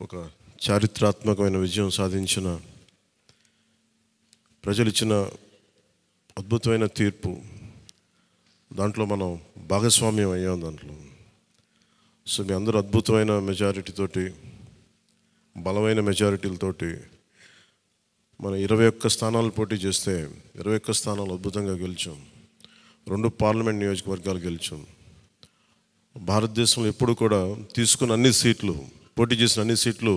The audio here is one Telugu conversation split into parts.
ఒక చారిత్రాత్మకమైన విజయం సాధించిన ప్రజలు ఇచ్చిన అద్భుతమైన తీర్పు. దాంట్లో మనం భాగస్వామ్యం అయ్యాం దాంట్లో. సో మీ అందరూ అద్భుతమైన మెజారిటీతోటి, బలమైన మెజారిటీలతోటి మనం 21 స్థానాలు పోటీ చేస్తే 21 స్థానాలు అద్భుతంగా గెలిచాం. 2 పార్లమెంట్ నియోజకవర్గాలు గెలిచాం. భారతదేశంలో ఎప్పుడు కూడా తీసుకున్న అన్ని సీట్లు, పోటీ చేసిన అన్ని సీట్లు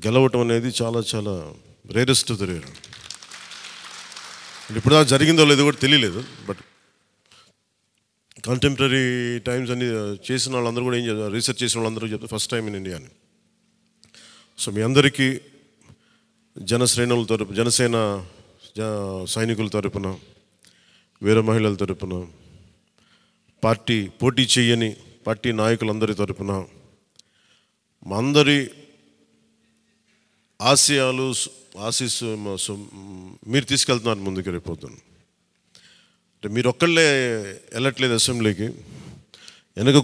గెలవటం అనేది చాలా చాలా రేరెస్ట్ ఆఫ్ ద రేర్. ఇప్పుడు దాకా జరిగిందో లేదో కూడా తెలియలేదు. బట్ కంటెంపరీ టైమ్స్ అన్ని చేసిన వాళ్ళందరూ కూడా ఏం చేస్తారు, రీసెర్చ్ చేసిన వాళ్ళందరూ చెప్తారు ఫస్ట్ టైం ఇన్ ఇండియా అని. సో మీ అందరికీ జనసేన సైనికుల తరపున, వీర మహిళల తరపున, పోటీ చేయని పార్టీ నాయకులందరి తరపున, మా అందరి ఆశీస్సు మీరు తీసుకెళ్తున్నారు ముందుకు రేపోతున్నాను. అంటే మీరు ఒక్కళ్ళే వెళ్ళట్లేదు అసెంబ్లీకి. వెనక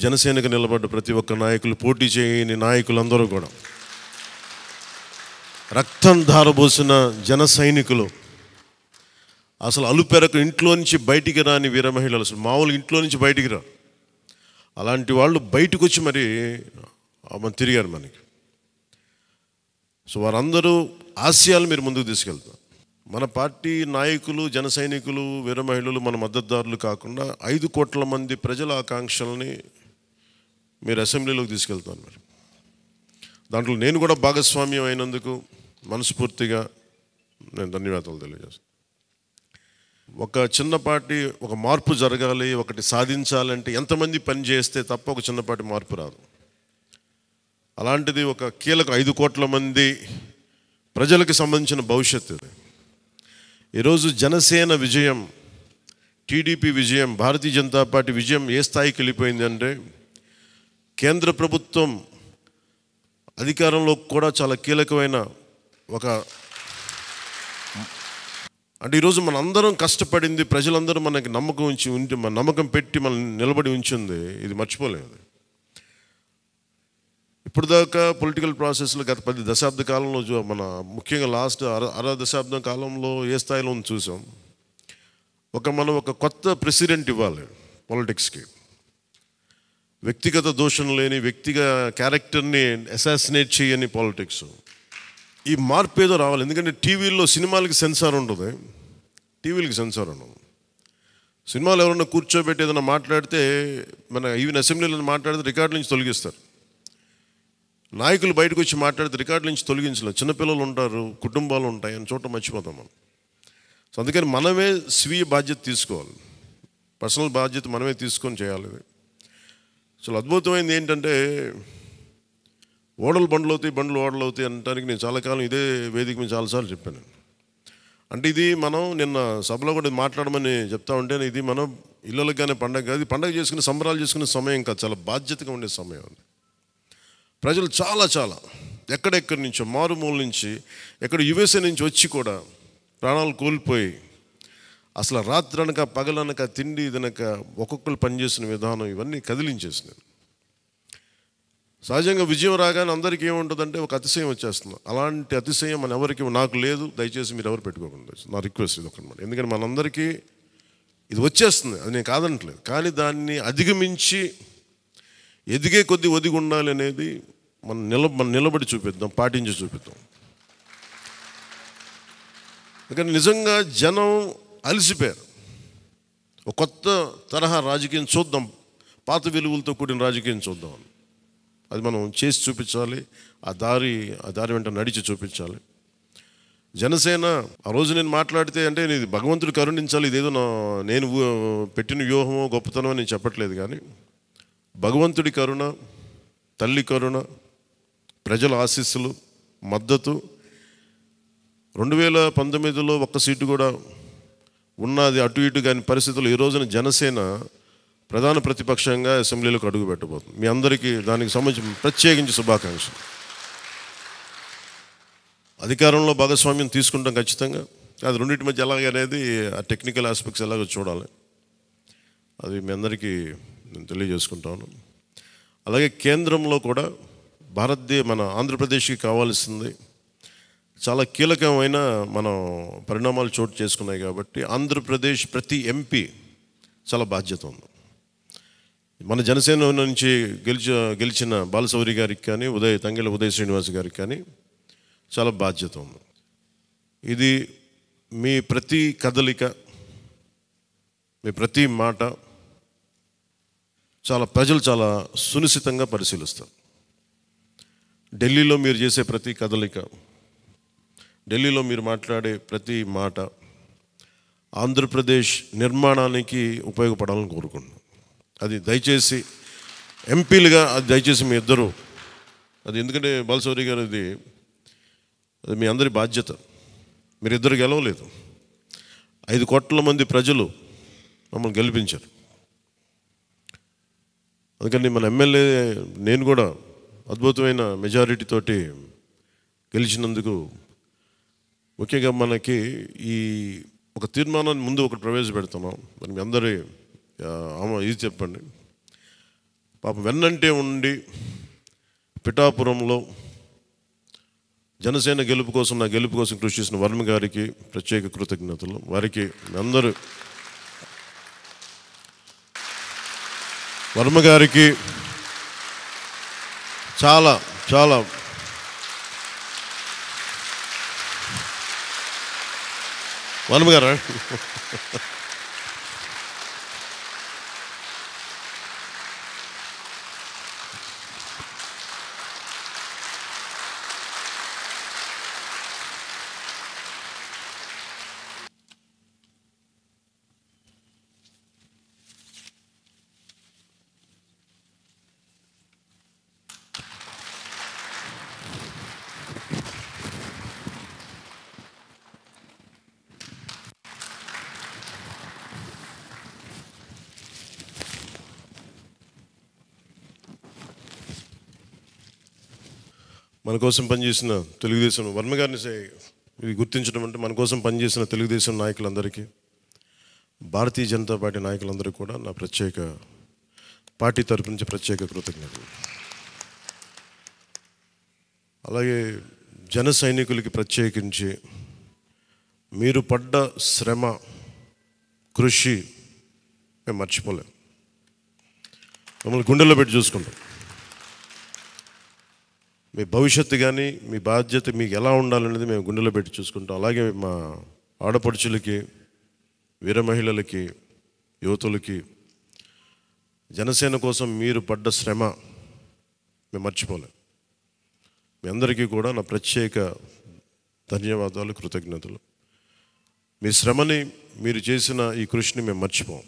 జనసేనకు నిలబడ్డ ప్రతి ఒక్క నాయకులు, పోటీ చేయని నాయకులందరూ కూడా, రక్తం ధారబోసిన జన సైనికులు, అసలు అలుపెరకు ఇంట్లో నుంచి బయటికి రాని వీర మహిళలు, అసలు మామూలుగా ఇంట్లో నుంచి బయటికి రా, అలాంటి వాళ్ళు బయటకు వచ్చి మరి తిరిగారు మనకి. సో వారందరూ ఆశయాలు మీరు ముందుకు తీసుకెళ్తారు. మన పార్టీ నాయకులు, జన సైనికులు, వీర మహిళలు, మన మద్దతుదారులు కాకుండా 5 కోట్ల మంది ప్రజల ఆకాంక్షల్ని మీరు అసెంబ్లీలోకి తీసుకెళ్తాను. మరి దాంట్లో నేను కూడా భాగస్వామ్యం అయినందుకు మనస్ఫూర్తిగా నేను ధన్యవాదాలు తెలియజేస్తాను. ఒక చిన్నపాటి ఒక మార్పు జరగాలి, ఒకటి సాధించాలంటే ఎంతమంది పని చేస్తే తప్ప ఒక చిన్నపాటి మార్పు రాదు. అలాంటిది ఒక కీలక 5 కోట్ల మంది ప్రజలకు సంబంధించిన భవిష్యత్తు. ఈరోజు జనసేన విజయం, టీడీపీ విజయం, భారతీయ జనతా పార్టీ విజయం ఏ స్థాయికి వెళ్ళిపోయింది అంటే, కేంద్ర ప్రభుత్వం అధికారంలో కూడా చాలా కీలకమైన అంటే ఈరోజు మన అందరం కష్టపడింది, ప్రజలందరూ మనకి నమ్మకం పెట్టి మనం నిలబడి ఉంచింది, ఇది మర్చిపోలేదు. ఇప్పుడు దాకా పొలిటికల్ ప్రాసెస్లో గత 10 దశాబ్ద కాలంలో మన ముఖ్యంగా లాస్ట్ అర దశాబ్దం కాలంలో ఏ స్థాయిలో చూసాం. మనం ఒక కొత్త ప్రెసిడెంట్ ఇవ్వాలి పాలిటిక్స్కి. వ్యక్తిగత దోషం లేని, క్యారెక్టర్ని అసాసినేట్ చేయని పాలిటిక్స్. ఈ మార్పు ఏదో రావాలి. ఎందుకంటే టీవీలో సినిమాలకి సెన్సార్ ఉంటుంది, టీవీలకి సెన్సార్ ఉండదు. సినిమాలు ఎవరన్నా కూర్చోబెట్టి ఏదైనా మాట్లాడితే, ఈవెన్ అసెంబ్లీలో మాట్లాడితే రికార్డు నుంచి తొలగిస్తారు. నాయకులు బయటకు వచ్చి మాట్లాడితే రికార్డు నుంచి తొలగించలేదు. చిన్నపిల్లలు ఉంటారు, కుటుంబాలు ఉంటాయి, అని చోట మర్చిపోతాం మనం. సో అందుకని మనమే స్వీయ బాధ్యత తీసుకోవాలి, పర్సనల్ బాధ్యత మనమే తీసుకొని చేయాలి. చాలా అద్భుతమైనది ఏంటంటే, బండ్లు ఓడలు అవుతాయి అనడానికి నేను చాలా కాలం ఇదే వేదిక మీద చాలాసార్లు చెప్పాను. అంటే ఇది మనం నిన్న సభలో కూడా మాట్లాడమని చెప్తా ఉంటే, ఇది మనం ఇళ్ళకి కానీ పండగ కాదు, పండగ చేసుకునే సంబరాలు చేసుకునే సమయం కాదు, చాలా బాధ్యతగా ఉండే సమయం. ప్రజలు చాలా ఎక్కడెక్కడి నుంచో, మారుమూల నుంచి, ఎక్కడ యుఎస్ఏ నుంచి వచ్చి కూడా ప్రాణాలు కోల్పోయి, అసలు రాత్రనక పగలనక తిండి తినక ఒక్కొక్కరు పనిచేసిన విధానం ఇవన్నీ కదిలించేసినాయి. సహజంగా విజయం రాగానే అందరికీ ఏముంటుందంటే ఒక అతిశయం వచ్చేస్తుంది. అలాంటి అతిశయం మన ఎవరికి, నాకు లేదు, దయచేసి మీరు ఎవరు పెట్టుకోకుండా, నా రిక్వెస్ట్ ఇది ఒకనమాట. ఎందుకంటే మనందరికీ ఇది వచ్చేస్తుంది, అది నేను కాదనట్లేదు. కానీ దాన్ని అధిగమించి ఎదిగే కొద్దీ ఒదిగి ఉండాలి అనేది మనం నిలబడి చూపిద్దాం, పాటించి చూపిద్దాం. ఎందుకంటే నిజంగా జనం అలసిపోయారు. ఒక కొత్త తరహా రాజకీయం చూద్దాం, పాత విలువలతో కూడిన రాజకీయం చూద్దాం. అది మనం చేసి చూపించాలి, ఆ దారి వెంట నడిచి చూపించాలి. జనసేన ఆ రోజు నేను మాట్లాడితే, అంటే ఇది భగవంతుడు కరుణించాలి, ఇదేదో నేను పెట్టిన వ్యూహమో గొప్పతనమో నేను చెప్పట్లేదు. కానీ భగవంతుడి కరుణ, తల్లి కరుణ, ప్రజల ఆశీస్సులు, మద్దతు, 2019లో 1 సీటు కూడా ఉన్నది అటు ఇటు కాని పరిస్థితులు ఈ రోజున జనసేన ప్రధాన ప్రతిపక్షంగా అసెంబ్లీలోకి అడుగు పెట్టబోతుంది. మీ అందరికీ దానికి సంబంధించి ప్రత్యేకించి శుభాకాంక్షలు. అధికారంలో భాగస్వామ్యం తీసుకుంటాం ఖచ్చితంగా. అది రెండింటి మధ్య ఎలాగనేది, ఆ టెక్నికల్ ఆస్పెక్ట్స్ ఎలాగో చూడాలి. అది మీ అందరికీ నేను తెలియజేసుకుంటాను. అలాగే కేంద్రంలో కూడా మన ఆంధ్రప్రదేశ్కి కావాల్సింది చాలా కీలకమైన మనం పరిణామాలు చోటు చేసుకున్నాయి కాబట్టి ఆంధ్రప్రదేశ్ ప్రతి ఎంపీ చాలా బాధ్యత ఉంది. మన జనసేన నుంచి గెలిచిన బాలశౌరి గారికి కానీ తంగెళ్ళ ఉదయ్ శ్రీనివాస్ గారికి కానీ చాలా బాధ్యత ఉంది. ఇది మీ ప్రతి కదలిక, మీ ప్రతి మాట ప్రజలు చాలా సునిశ్చితంగా పరిశీలిస్తారు. ఢిల్లీలో మీరు చేసే ప్రతి కదలిక, ఢిల్లీలో మీరు మాట్లాడే ప్రతి మాట ఆంధ్రప్రదేశ్ నిర్మాణానికి ఉపయోగపడాలని కోరుకుంటున్నాను. అది దయచేసి ఎంపీలుగా దయచేసి మీ ఇద్దరు, అది ఎందుకంటే బాలశౌరి గారు అది మీ అందరి బాధ్యత. మీరిద్దరు గెలవలేదు, 5 కోట్ల మంది ప్రజలు మమ్మల్ని గెలిపించారు. అందుకని మన ఎమ్మెల్యే నేను కూడా అద్భుతమైన మెజారిటీ తోటి గెలిచినందుకు ముఖ్యంగా మనకి ఈ ఒక తీర్మానాన్ని ముందు ఒకటి ప్రవేశపెడుతున్నాం. మరి మీ అందరి ఇది చెప్పండి. పాపం వెన్నంటే ఉండి పిఠాపురంలో జనసేన గెలుపు కోసం, నా గెలుపు కోసం కృషి చేసిన వర్మ గారికి ప్రత్యేక కృతజ్ఞతలు. వారికి అందరూ వర్మ గారికి చాలా చాలా వర్మ గారా మన కోసం పనిచేసిన తెలుగుదేశం వర్మ గారిని ఇది గుర్తించడం అంటే మన కోసం పనిచేసిన తెలుగుదేశం నాయకులందరికీ, భారతీయ జనతా పార్టీ నాయకులందరికీ కూడా నా పార్టీ తరపు నుంచి ప్రత్యేక కృతజ్ఞతలు. అలాగే జన సైనికులకి ప్రత్యేకించి మీరు పడ్డ శ్రమ, కృషి మేము మర్చిపోలేం. మమ్మల్ని గుండెల్లో పెట్టి చూసుకుంటాం. మీ భవిష్యత్తు కానీ మీ బాధ్యత మీకు ఎలా ఉండాలనేది మేము గుండెలో పెట్టి చూసుకుంటాం. అలాగే మా ఆడపడుచులకి, వీర మహిళలకి, యువతులకి జనసేన కోసం మీరు పడ్డ శ్రమ మేము మర్చిపోలేం. మీ అందరికీ కూడా నా ప్రత్యేక ధన్యవాదాలు, కృతజ్ఞతలు. మీ శ్రమని, మీరు చేసిన ఈ కృషిని మేము మర్చిపోం.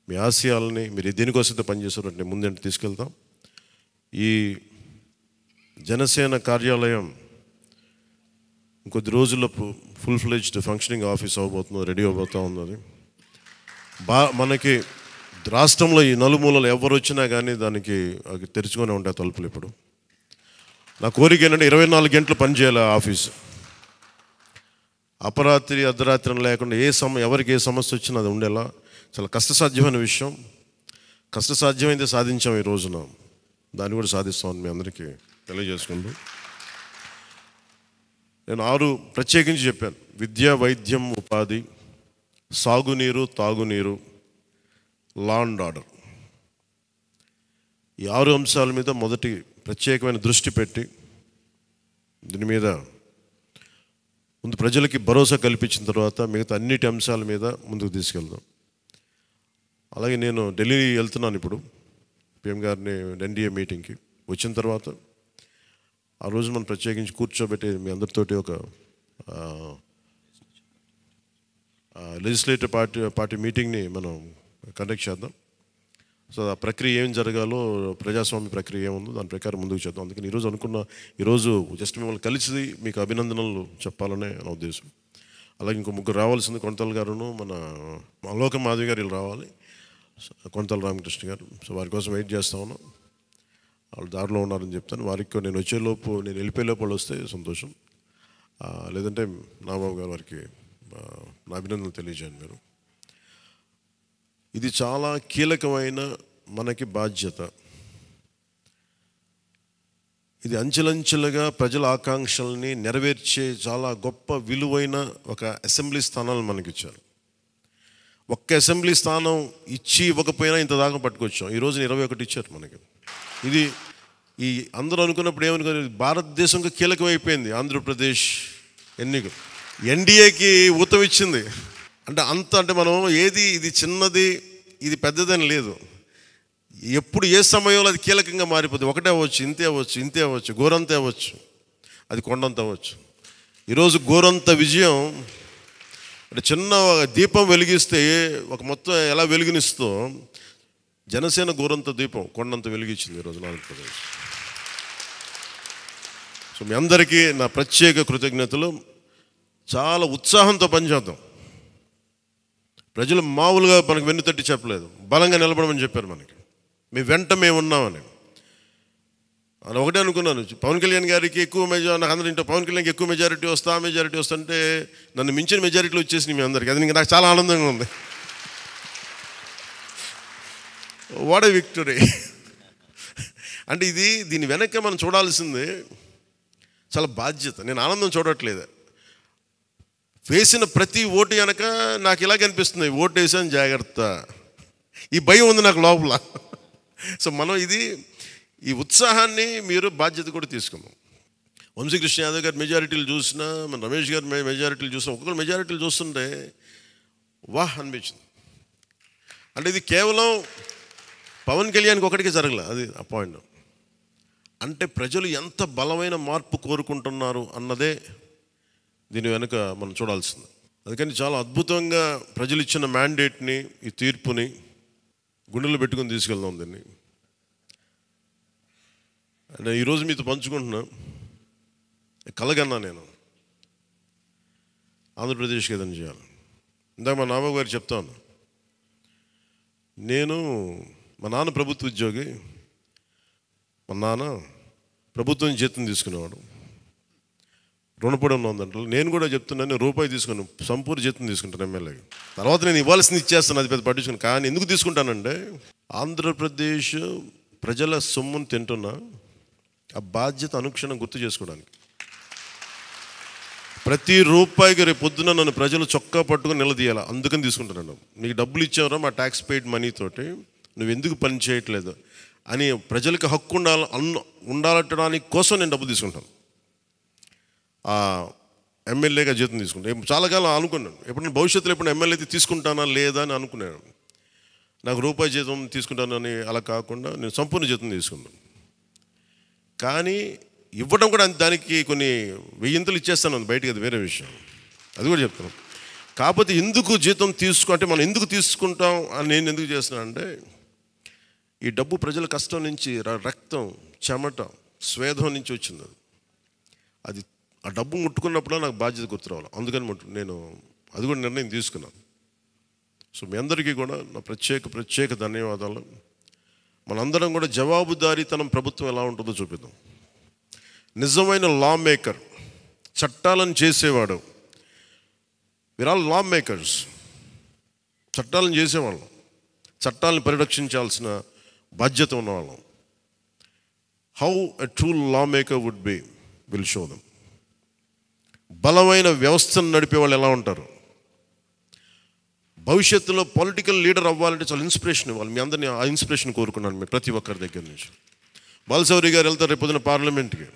మీ ఆశయాలని మీరు దేనికోసం పనిచేస్తారంటే ముందంటే తీసుకెళ్తాం. ఈ జనసేన కార్యాలయం ఇంకొద్ది రోజుల్లో ఫుల్ ఫ్లెడ్జ్డ్ ఫంక్షనింగ్ ఆఫీస్ అవ్వబోతుంది, రెడీ అవబోతూ ఉన్నది. మనకి రాష్ట్రంలో ఈ నలుమూలలు ఎవరు వచ్చినా కానీ దానికి తెరుచుకొని ఉంటాయి తలుపులు. ఇప్పుడు నా కోరిక ఏంటంటే 24 గంటలు పనిచేయాలి ఆ ఆఫీసు. అపరాత్రి అర్ధరాత్రి లేకుండా ఎవరికి ఏ సమస్య వచ్చినా అది ఉండేలా చాలా కష్టసాధ్యమైన విషయం. కష్టసాధ్యమైతే సాధించాం ఈ రోజున, దాన్ని కూడా సాధిస్తామని మీ అందరికీ తెలియజేసుకుంటూ నేను 6 ప్రత్యేకించి చెప్పాను. విద్య, వైద్యం, ఉపాధి, సాగునీరు, తాగునీరు, లా అండ్ ఆర్డర్. ఈ 6 అంశాల మీద మొదటి ప్రత్యేకమైన దృష్టి పెట్టి దీని మీద ముందు ప్రజలకి భరోసా కల్పించిన తర్వాత మిగతా అన్నిటి అంశాల మీద ముందుకు తీసుకెళ్దాం. అలాగే నేను ఢిల్లీ వెళ్తున్నాను ఇప్పుడు పిఎం గారిని ఎన్డీఏ మీటింగ్కి. వచ్చిన తర్వాత ఆ రోజు మనం ప్రత్యేకించి కూర్చోబెట్టి మీ అందరితోటి ఒక లెజిస్లేటివ్ పార్టీ మీటింగ్ని మనం కండక్ట్ చేద్దాం. సో ఆ ప్రక్రియ ఏం జరగాలో, ప్రజాస్వామ్య ప్రక్రియ ఏముందో దాని ప్రకారం ముందుకు చేద్దాం. అందుకని ఈరోజు జస్ట్ మిమ్మల్ని కలిసి మీకు అభినందనలు చెప్పాలనే నా ఉద్దేశం. అలాగే ఇంకో 3 రావాల్సింది, కొనతల గారును మన లోక మాధవి గారు వీళ్ళు రావాలి, కొనతల రామకృష్ణ గారు. సో వారి కోసం వెయిట్ చేస్తా ఉన్నాం. వాళ్ళు దారిలో ఉన్నారని చెప్తాను. వారికి నేను వెళ్ళిపోయేలోపు వాళ్ళు వస్తే సంతోషం. లేదంటే నాబాబు గారు వారికి నా అభినందనలు తెలియజేయండి మీరు. ఇది చాలా కీలకమైన మనకి బాధ్యత. ఇది అంచెలంచెలుగా ప్రజల ఆకాంక్షల్ని నెరవేర్చే చాలా గొప్ప విలువైన ఒక అసెంబ్లీ స్థానాలను మనకి ఇచ్చారు. ఒక్క అసెంబ్లీ స్థానం ఇచ్చి ఇవ్వకపోయినా ఇంత దాకా పట్టుకొచ్చాం. ఈ రోజున 21 ఇచ్చారు మనకి. ఇది ఈ అందరూ అనుకున్నప్పుడు ఏమనుకున్నారు, భారతదేశంకి కీలకమైపోయింది ఆంధ్రప్రదేశ్ ఎన్నికలు. ఎన్డీఏకి ఊతం ఇచ్చింది. అంటే మనం ఇది చిన్నది ఇది పెద్దదని లేదు. ఎప్పుడు ఏ సమయంలో అది కీలకంగా మారిపోతుంది. ఒకటే అవ్వచ్చు, ఇంతే అవ్వచ్చు, గోరంత అవ్వచ్చు, అది కొండంత అవ్వచ్చు. ఈరోజు గోరంత విజయం అంటే చిన్న దీపం వెలిగిస్తే ఒక మొత్తం ఎలా వెలుగునిస్తో జనసేన గోరంత దీపం కొండంత వెలిగించింది ఈరోజు ఆంధ్రప్రదేశ్. సో మీ అందరికీ నా ప్రత్యేక కృతజ్ఞతలు. చాలా ఉత్సాహంతో పనిచేద్దాం. ప్రజలు మామూలుగా మనకు వెన్నుతట్టి చెప్పలేదు, బలంగా నిలబడమని చెప్పారు మనకి. మీ వెంట మేము ఉన్నామని. అని ఒకటే అనుకున్నాను, పవన్ కళ్యాణ్ గారికి ఎక్కువ మెజారిటీ, నాకు అందరూ ఇంట్లో పవన్ కళ్యాణ్కి ఎక్కువ మెజారిటీ వస్తుంటే నన్ను మించిన మెజారిటీలు వచ్చేసినాయి మీ అందరికీ. అది నాకు చాలా ఆనందంగా ఉంది. What a victory. అంటే దీని వెనక మనం చూడాల్సింది చాలా బాధ్యత. నేను ఆనందం చూడట్లేదు. వేసిన ప్రతి ఓటు వెనక నాకు ఇలాగ అనిపిస్తుంది, ఓటు వేసాను జాగ్రత్త, ఈ భయం ఉంది నాకు లోపల. సో మనం ఈ ఉత్సాహాన్ని మీరు బాధ్యత కూడా తీసుకున్నాం. వంశీకృష్ణ యాదవ్ గారి మెజారిటీలు చూసినా, మన రమేష్ గారి మెజారిటీలు చూసినా, ఒక్కొక్కరు మెజారిటీలు చూస్తుంటే వాహ్ అనిపించింది. అంటే ఇది కేవలం పవన్ కళ్యాణ్కి ఒకటికి జరగలే, అది ఆ పాయింట్. అంటే ప్రజలు ఎంత బలమైన మార్పు కోరుకుంటున్నారు అన్నదే దీని వెనుక మనం చూడాల్సింది. అందుకని చాలా అద్భుతంగా ప్రజలు ఇచ్చిన మ్యాండేట్ని, ఈ తీర్పుని గుండెలు పెట్టుకొని తీసుకెళ్దాం దీన్ని. అంటే ఈరోజు మీతో పంచుకుంటున్నా, కలగన్నా నేను ఆంధ్రప్రదేశ్కి ఏదైనా చేయాలి. ఇందాక మా నాన్న గారు చెప్తాను, మా నాన్న ప్రభుత్వ ఉద్యోగి, మా నాన్న ప్రభుత్వం జీతం తీసుకునేవాడు, రుణపడి ఉన్నదంటే. నేను కూడా చెప్తున్నాను, రూపాయి తీసుకున్నాను, సంపూర్ణ జీతం తీసుకుంటాను ఎమ్మెల్యేకి. తర్వాత నేను ఇవ్వాల్సింది ఇచ్చేస్తాను, అది పెద్ద పట్టించుకుని. కానీ ఎందుకు తీసుకుంటానంటే ఆంధ్రప్రదేశ్ ప్రజల సొమ్మును తింటున్నా, ఆ బాధ్యత అనుక్షణం గుర్తు చేసుకోవడానికి. ప్రతి రూపాయికి రేపు పొద్దున నన్ను ప్రజలు చొక్కా పట్టుకుని నిలదీయాలి, అందుకని తీసుకుంటున్నాను. నీకు డబ్బులు ఇచ్చావరా మా ట్యాక్స్ పెయిడ్ మనీతోటి, నువ్వు ఎందుకు పని చేయట్లేదు అని ప్రజలకు హక్కు ఉండాలట్టడానికి కోసం నేను డబ్బు తీసుకుంటాను. ఎమ్మెల్యేగా జీతం తీసుకుంటాను. చాలా కాలం అనుకున్నాను, ఎప్పుడైనా భవిష్యత్తులో ఎప్పుడు ఎమ్మెల్యే అయితే తీసుకుంటానా లేదా అని అనుకున్నాను. నాకు రూపాయి జీతం తీసుకుంటానని అలా కాకుండా నేను సంపూర్ణ జీతం తీసుకున్నాను. కానీ ఇవ్వడం కూడా దానికి కొన్ని వెయ్యింతలు ఇచ్చేస్తాను బయటికి, అది వేరే విషయం, అది కూడా చెప్తాను. కాకపోతే ఎందుకు జీతం అంటే మనం ఎందుకు తీసుకుంటాం అని నేను ఎందుకు చేస్తున్నాను అంటే, ఈ డబ్బు ప్రజల కష్టం నుంచి, రక్తం, చెమట, స్వేదం నుంచి వచ్చింది. అది ఆ డబ్బు ముట్టుకున్నప్పుడు నాకు బాధ్యత గుర్తు రావాలి. అందుకని నేను అది కూడా నిర్ణయం తీసుకున్నాను. సో మీ అందరికీ కూడా నా ప్రత్యేక ధన్యవాదాలు. మనందరం కూడా జవాబుదారీతనం ప్రభుత్వం ఎలా ఉంటుందో చూపిద్దాం. నిజమైన లా మేకర్, చట్టాలను చేసేవాడు. We are all law makers. చట్టాలను చేసేవాళ్ళం, చట్టాలను పరిరక్షించాల్సిన బాధ్యత ఉన్నవాళ్ళం. How a true law maker would be will show them. బలమైన వ్యవస్థను నడిపే వాళ్ళు ఎలా ఉంటారు. భవిష్యత్తులో పొలిటికల్ లీడర్ అవ్వాలంటే చాలా ఇన్స్పిరేషన్ ఇవ్వాలి. మీ అందరినీ ఆ ఇన్స్పిరేషన్ కోరుకున్నాను మీ ప్రతి ఒక్కరి దగ్గర నుంచి. బాలశౌరి గారు వెళ్తారు రేపు పొద్దున పార్లమెంట్కి.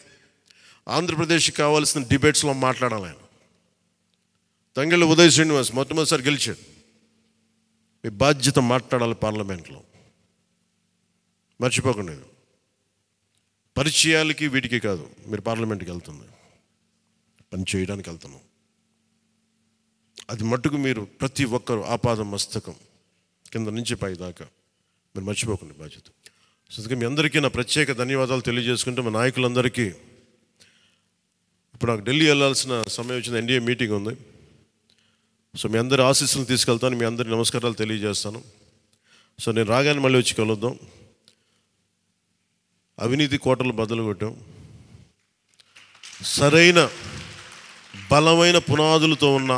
ఆంధ్రప్రదేశ్కి కావాల్సిన డిబేట్స్లో మాట్లాడాలి ఆయన. తంగెళ్ళ ఉదయ్ శ్రీనివాస్ మొట్టమొదటిసారి గెలిచాడు. మీ బాధ్యత మాట్లాడాలి పార్లమెంట్లో, మర్చిపోకండి. పరిచయాలకి వీటికి కాదు, మీరు పార్లమెంట్కి వెళ్తుంది, పని చేయడానికి వెళ్తున్నాం. అది మట్టుకు మీరు ప్రతి ఒక్కరు ఆపాద మస్తకం కింద నుంచి పై దాకా మీరు మర్చిపోకండి బాధ్యత. సో అందుకే మీ అందరికీ నా ప్రత్యేక ధన్యవాదాలు తెలియజేసుకుంటే, మా నాయకులందరికీ ఇప్పుడు నాకు ఢిల్లీ వెళ్ళాల్సిన సమయం వచ్చింది, ఎన్డీఏ మీటింగ్ ఉంది. సో మీ అందరి ఆశీస్సులు తీసుకెళ్తాను, మీ అందరి నమస్కారాలు తెలియజేస్తాను. సో నేను రాగానే మళ్ళీ వచ్చి కలుద్దాం. అవినీతి కోటలు బద్దలు కొట్టాం, సరైన బలమైన పునాదులతో ఉన్న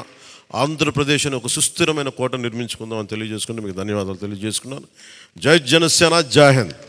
ఆంధ్రప్రదేశ్ అని ఒక సుస్థిరమైన కోట నిర్మించుకుందాం అని తెలియజేసుకుంటూ మీకు ధన్యవాదాలు తెలియజేసుకున్నాను. జై జనసేన, జై హింద్.